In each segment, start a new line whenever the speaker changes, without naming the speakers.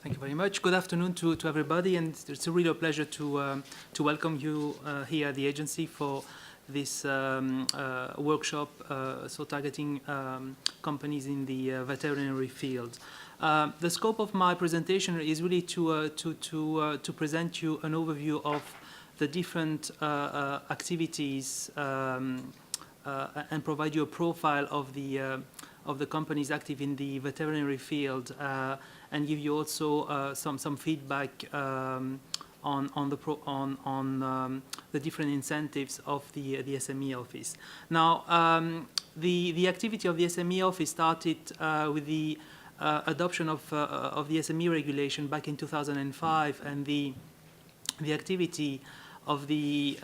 Thank you very much. Good afternoon to everybody, and it's a real pleasure to welcome you here at the agency for this workshop, targeting companies in the veterinary field. The scope of my presentation is really to present you an overview of the different activities and provide you a profile of the companies active in the veterinary field, and give you also some feedback on the different incentives of the SME office. Now, the activity of the SME office started with the adoption of the SME regulation back in 2005, and the activity of the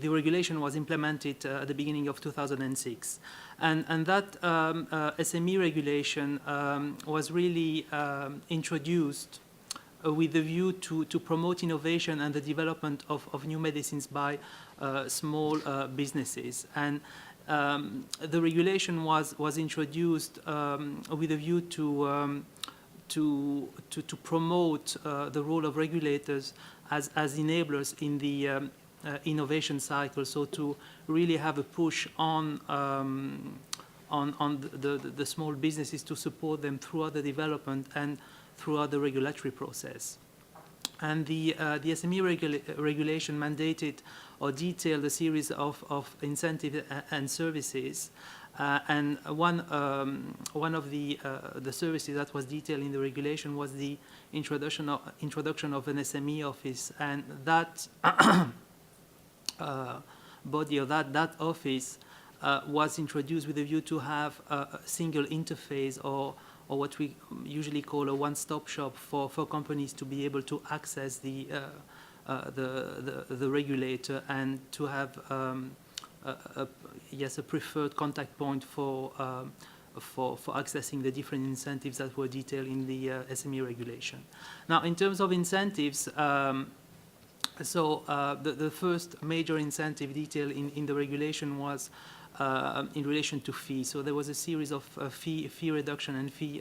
regulation was implemented at the beginning of 2006, and that SME regulation was really introduced with the view to promote innovation and the development of new medicines by small businesses. And the regulation was introduced with a view to promote the role of regulators as enablers in the innovation cycle, so to really have a push on the small businesses to support them throughout the development and throughout the regulatory process. And the SME regulation mandated or detailed a series of incentives and services. And one of the services that was detailed in the regulation was the introduction of an SME office, and that body, or that office was introduced with a view to have a single interface, or what we usually call a one-stop shop for companies to be able to access the regulator, and to have a preferred contact point for accessing the different incentives that were detailed in the SME regulation. Now, in terms of incentives, the first major incentive detailed in the regulation was in relation to fees. So there was a series of fee reduction and fee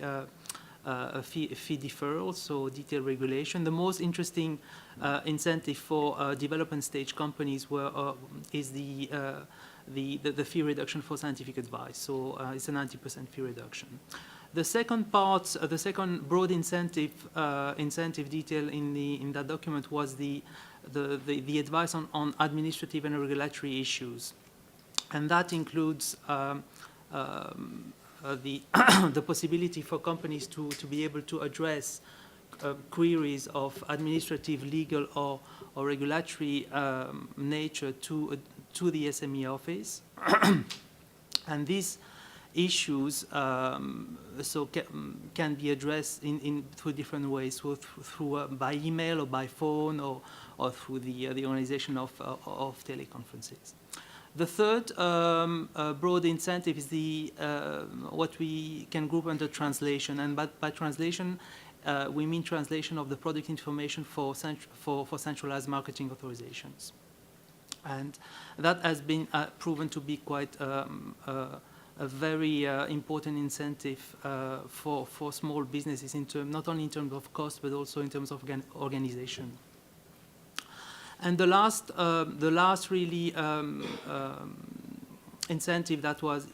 deferrals, so detailed regulation. The most interesting incentive for development stage companies is the fee reduction for scientific advice. So it's a 90% fee reduction. The second part, the second broad incentive detail in that document was the advice on administrative and regulatory issues, and that includes the possibility for companies to be able to address queries of administrative, legal, or regulatory nature to the SME office. And these issues can be addressed through different ways, through by email or by phone, or through the organization of teleconferences. The third broad incentive is what we can group under translation, and by translation we mean translation of the product information for centralized marketing authorizations, and that has been proven to be quite a very important incentive for small businesses, not only in terms of cost but also in terms of organization. And the last really incentive that was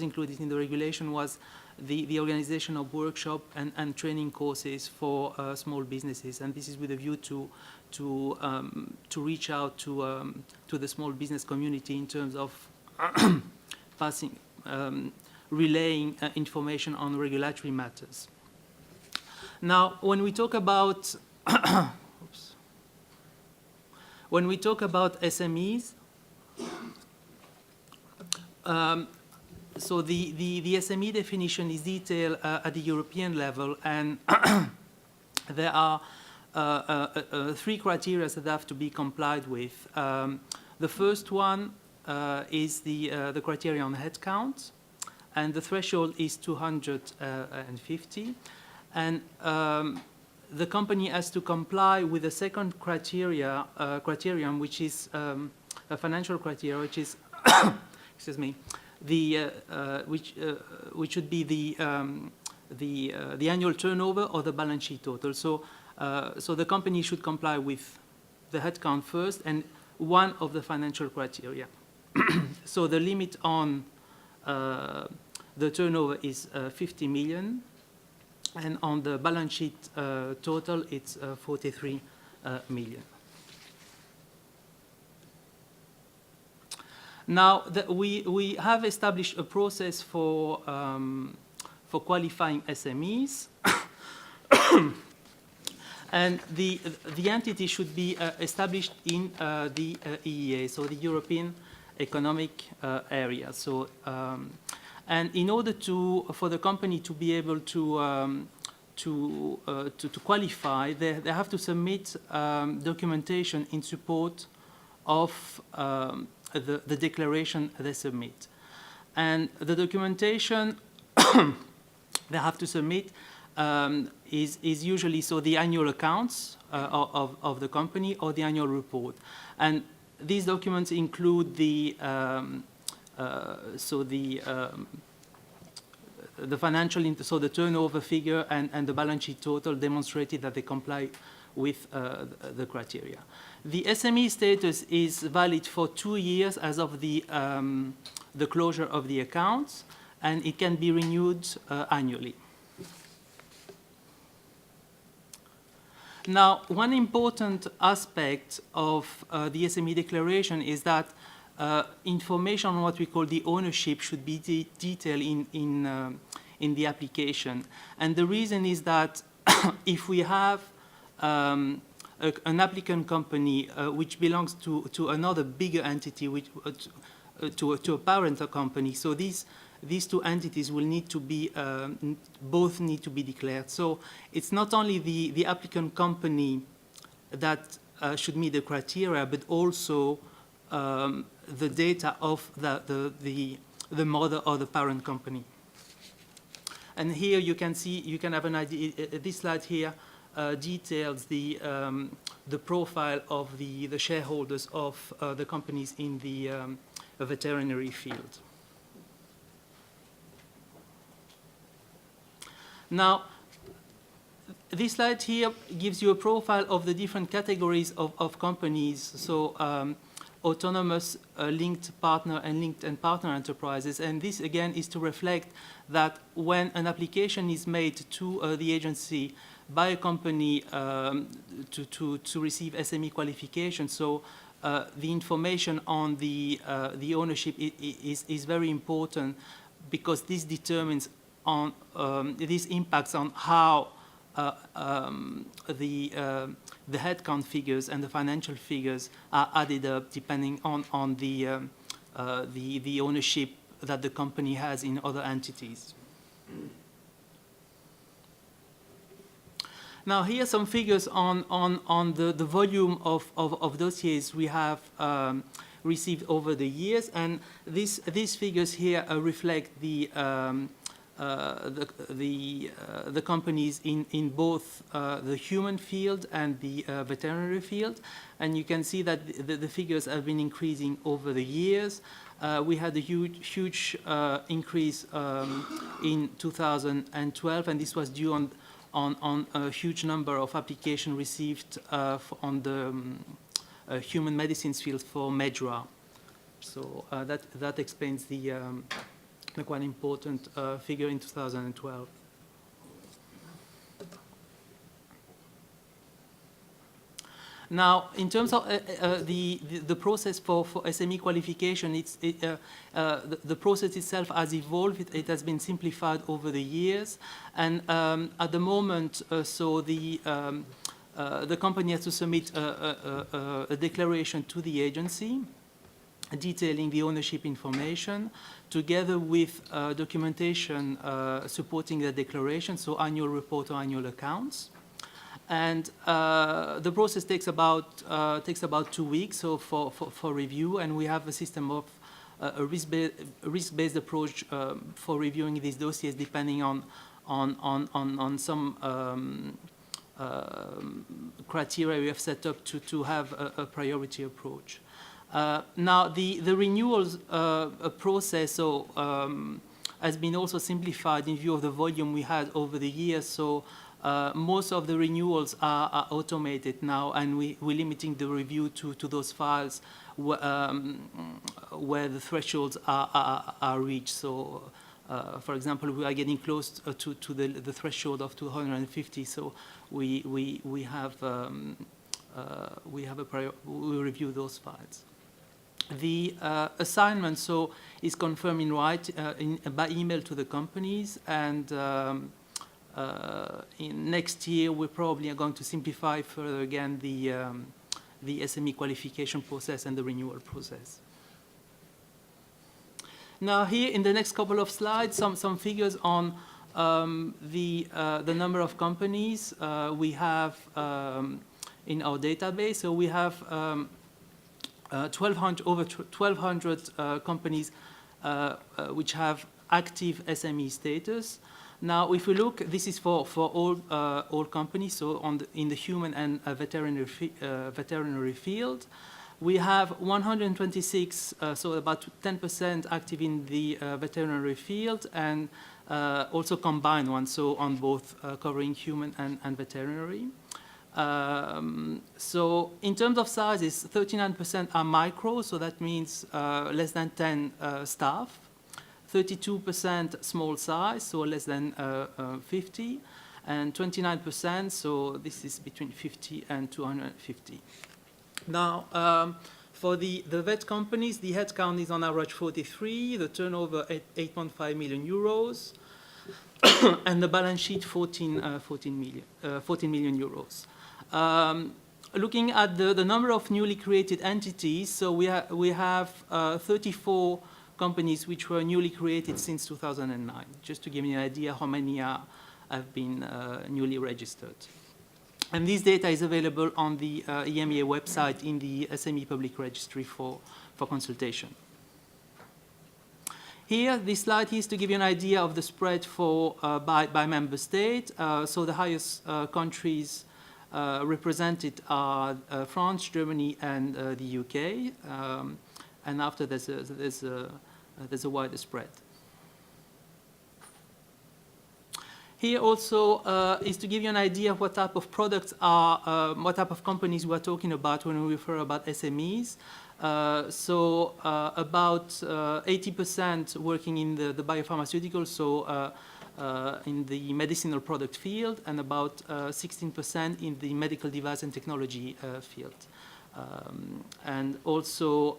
included in the regulation was the organization of workshop and training courses for small businesses, and this is with a view to reach out to the small business community in terms of relaying information on regulatory matters. Now, when we talk about when we talk about SMEs, so the SME definition is detailed at the European level, and there are 3 criteria that have to be complied with. The first one is the criteria on headcount, and the threshold is 250, and the company has to comply with the second criterion, which is a financial criteria, which is excuse me, which should be the annual turnover or the balance sheet total. So the company should comply with the headcount first and one of the financial criteria. So the limit on the turnover is 50 million, and on the balance sheet total, it's 43 million. Now, we have established a process for qualifying SMEs. And the entity should be established in the EEA, so the European Economic Area. So, and in order for the company to be able to qualify, they have to submit documentation in support of the declaration they submit. And the documentation they have to submit is usually the annual accounts of the company or the annual report. And these documents include the financial, the turnover figure and the balance sheet total demonstrated that they comply with the criteria. The SME status is valid for 2 years as of the closure of the accounts, and it can be renewed annually. Now, one important aspect of the SME declaration is that information on what we call the ownership should be detailed in the application. And the reason is that if we have an applicant company which belongs to another bigger entity, to a parent company, so these two entities will need to be, both need to be declared. So it's not only the applicant company that should meet the criteria, but also the data of the mother or the parent company. And here you can see, you can have an idea, this slide here details the profile of the shareholders of the companies in the veterinary field. Now, this slide here gives you a profile of the different categories of companies. So autonomous, linked partner, and linked and partner enterprises. And this, again, is to reflect that when an application is made to the agency by a company to receive SME qualification, so the information on the ownership is very important, because this determines on this impacts on how the headcount figures and the financial figures are added up depending on the ownership that the company has in other entities. Now, here are some figures on the volume of dossiers we have received over the years, and these figures here reflect the companies in both the human field and the veterinary field. And you can see that the figures have been increasing over the years. We had a huge increase in 2012, and this was due on a huge number of applications received on the human medicines field for MEDRA. So that explains the quite important figure in 2012. Now, in terms of the process for SME qualification, the process itself has evolved. It has been simplified over the years, and at the moment, so the company has to submit a declaration to the agency detailing the ownership information, together with documentation supporting the declaration, so annual report or annual accounts. And the process takes about 2 weeks, so for review, and we have a system of a risk-based approach for reviewing these dossiers, depending on some criteria we have set up to have a priority approach. Now, the renewals process, so has been also simplified in view of the volume we had over the years. So most of the renewals are automated now, and we're limiting the review to those files where the thresholds are reached. So, for example, we are getting close to the threshold of 250. So we review those files. The assignment is confirmed by email to the companies, and in next year we probably are going to simplify further again the SME qualification process and the renewal process. Now here in the next couple of slides, some figures on the number of companies we have in our database. So we have over 1,200 companies which have active SME status. Now, if we look, this is for all companies, so in the human and veterinary field. We have 126, so about 10% active in the veterinary field, and also combined ones, so on both covering human and veterinary. So in terms of sizes, 39% are micro, so that means less than 10 staff. 32% small size, so less than 50, and 29%, so this is between 50 and 250. Now, for the vet companies, the headcount is on average 43, the turnover 8.5 million euros, and the balance sheet 14 million euros. Looking at the number of newly created entities, so we have 34 companies which were newly created since 2009, just to give you an idea how many have been newly registered. And this data is available on the EMEA website in the SME public registry for consultation. Here, this slide is to give you an idea of the spread by member state. So the highest countries represented are France, Germany, and the UK. And after there's a wider spread. Here also is to give you an idea of what type of products what type of companies we are talking about when we refer about SMEs. So about 80% working in the biopharmaceutical, so in the medicinal product field, and about 16% in the medical device and technology field. And also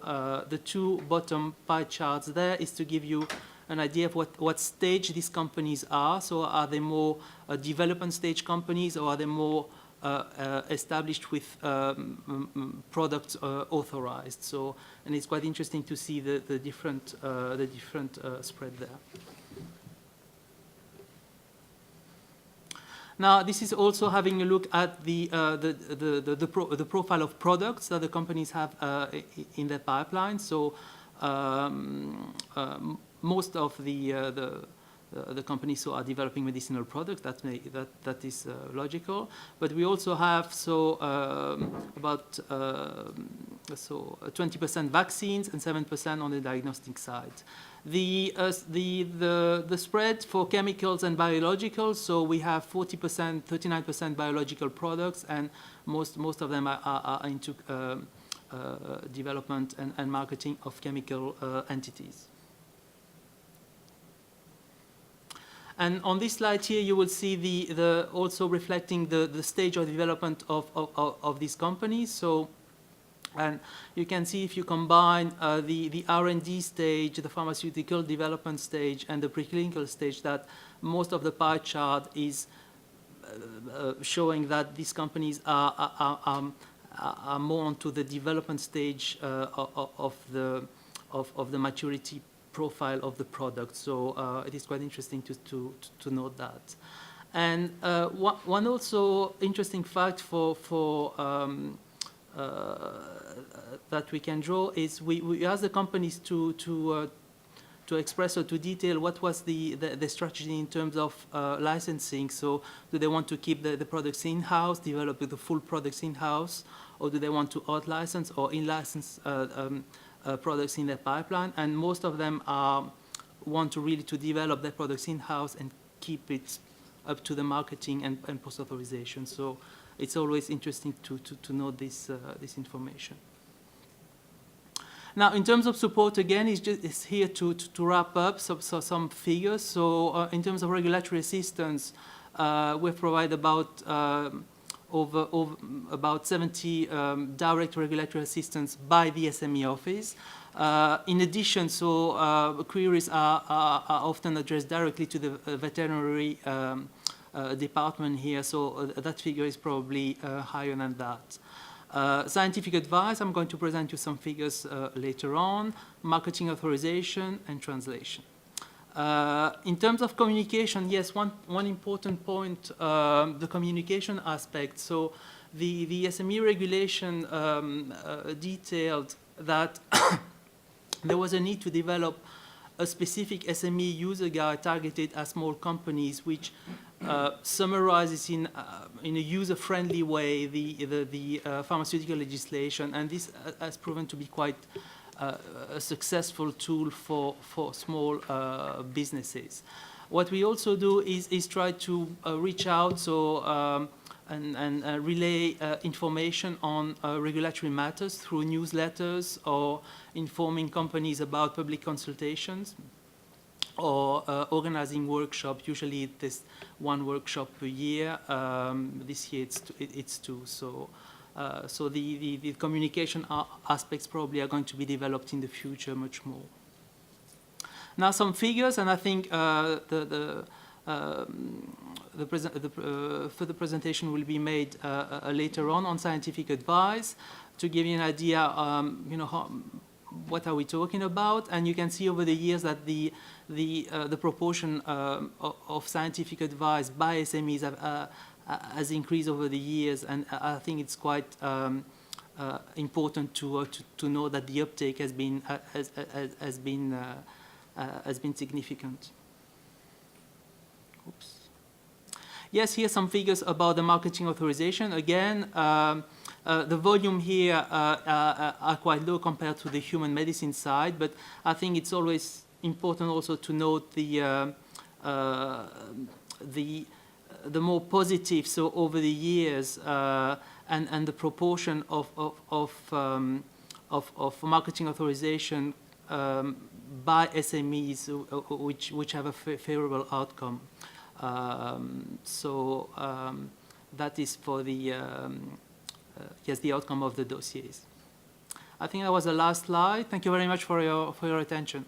the two bottom pie charts there is to give you an idea of what stage these companies are. So are they more development stage companies, or are they more established with products authorized? So, and it's quite interesting to see the different spread there. Now, this is also having a look at the profile of products that the companies have in their pipeline. So most of the companies who are developing medicinal products, that is logical. But we also have about 20% vaccines and 7% on the diagnostic side. The spread for chemicals and biologicals, so we have 40%, 39% biological products, and most of them are into development and marketing of chemical entities. And on this slide here, you will see also reflecting the stage of development of these companies. So, and you can see if you combine the R&D stage, the pharmaceutical development stage, and the preclinical stage, that most of the pie chart is showing that these companies are more onto the development stage of the maturity profile of the product. So it is quite interesting to note that. And one also interesting fact that we can draw is we asked the companies to express or to detail what was the strategy in terms of licensing. So do they want to keep the products in-house, develop the full products in-house, or do they want to out-license or in-license products in their pipeline? And most of them are want to really to develop their products in-house and keep it up to the marketing and post-authorization. So it's always interesting to know this information. Now, in terms of support, again, it's here to wrap up some figures. So in terms of regulatory assistance, we've provided about about 70 direct regulatory assistance by the SME office. In addition, queries are often addressed directly to the veterinary department here, so that figure is probably higher than that. Scientific advice, I'm going to present you some figures later on, marketing authorization and translation. In terms of communication, yes, one important point, the communication aspect. So the SME regulation detailed that there was a need to develop a specific SME user guide targeted at small companies, which summarizes in a user-friendly way the pharmaceutical legislation, and this has proven to be quite a successful tool for small businesses. What we also do is try to reach out and relay information on regulatory matters through newsletters or informing companies about public consultations or organizing workshops. Usually there's one workshop per year. This year it's two. So the communication aspects probably are going to be developed in the future much more. Now some figures, and I think further presentation will be made later on scientific advice to give you an idea, what are we talking about? And you can see over the years that the proportion of scientific advice by SMEs has increased over the years, and I think it's quite important to know that the uptake has been significant. Oops. Yes, here's some figures about the marketing authorization. Again, the volume here are quite low compared to the human medicine side, but I think it's always important also to note the more positive. So over the years, and the proportion of marketing authorization by SMEs which have a favorable outcome. That is for the the outcome of the dossiers. I think that was the last slide. Thank you very much for your attention.